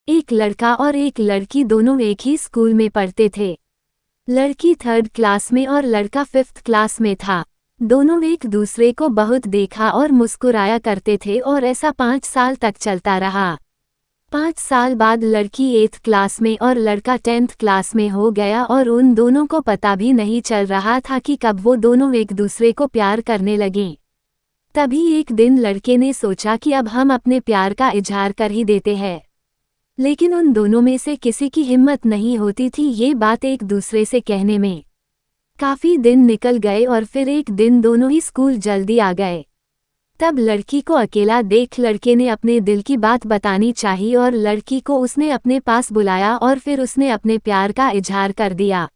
एक लड़का और एक लड़की दोनों एक ही स्कूल में पढ़ते थे। लड़की 3rd क्लास में और लड़का 5th क्लास में था। दोनों एक दूसरे को बहुत देखा और मुस्कुराया करते थे और ऐसा 5 साल तक चलता रहा। 5 साल बाद लड़की 8th क्लास में और लड़का 10th क्लास में हो गया और उन दोनों को पता भी नहीं चल रहा था कि कब वो दोनों एक दूसरे को प्यार करने लगे। तभी एक दिन लड़के ने सोचा कि अब हम अपने प्यार का इजहार कर ही देते हैं। लेकिन उन दोनों में से किसी की हिम्मत नहीं होती थी ये बात एक दूसरे से कहने में। काफी दिन निकल गए और फिर एक दिन दोनों ही स्कूल जल्दी आ गए। तब लड़की को अकेला देख लड़के ने अपने दिल की बात बतानी चाही और लड़की को उसने अपने पास बुलाया और फिर उसने अपने प्यार का इजहार कर दिया।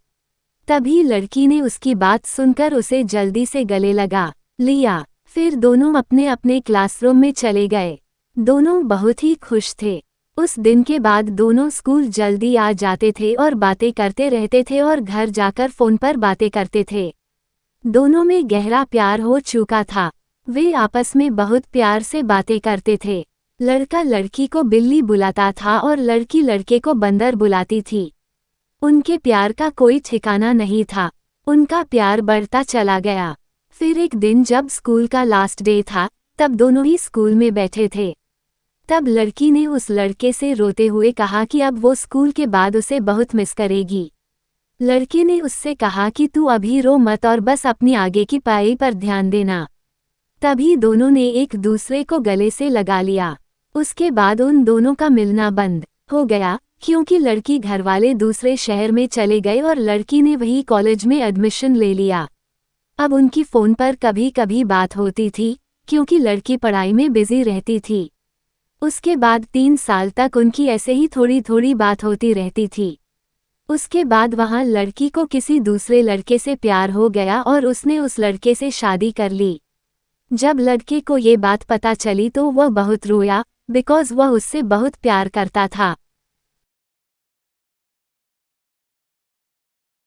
तभी लड़की ने उसकी बात सुनकर उसे जल्दी से गले लगा लिया। फिर दोनों अपने अपने क्लासरूम में चले गए। दोनों बहुत ही खुश थे। उस दिन के बाद दोनों स्कूल जल्दी आ जाते थे और बातें करते रहते थे और घर जाकर फोन पर बातें करते थे। दोनों में गहरा प्यार हो चुका था। वे आपस में बहुत प्यार से बातें करते थे। लड़का लड़की को बिल्ली बुलाता था और लड़की लड़के को बंदर बुलाती थी। उनके प्यार का कोई ठिकाना नहीं था। उनका प्यार बढ़ता चला गया। फिर एक दिन जब स्कूल का लास्ट डे था, तब दोनों ही स्कूल में बैठे थे। तब लड़की ने उस लड़के से रोते हुए कहा कि अब वो स्कूल के बाद उसे बहुत मिस करेगी। लड़के ने उससे कहा कि तू अभी रो मत और बस अपनी आगे की पढ़ाई पर ध्यान देना। तभी दोनों ने एक दूसरे को गले से लगा लिया। उसके बाद उन दोनों का मिलना बंद हो गया क्योंकि लड़की घरवाले दूसरे शहर में चले गए और लड़की ने वही कॉलेज में एडमिशन ले लिया। अब उनकी फ़ोन पर कभी कभी बात होती थी क्योंकि लड़की पढ़ाई में बिजी रहती थी। उसके बाद 3 साल तक उनकी ऐसे ही थोड़ी थोड़ी बात होती रहती थी। उसके बाद वहाँ लड़की को किसी दूसरे लड़के से प्यार हो गया और उसने उस लड़के से शादी कर ली। जब लड़के को ये बात पता चली तो वह बहुत रोया बिकॉज़ वह उससे बहुत प्यार करता था।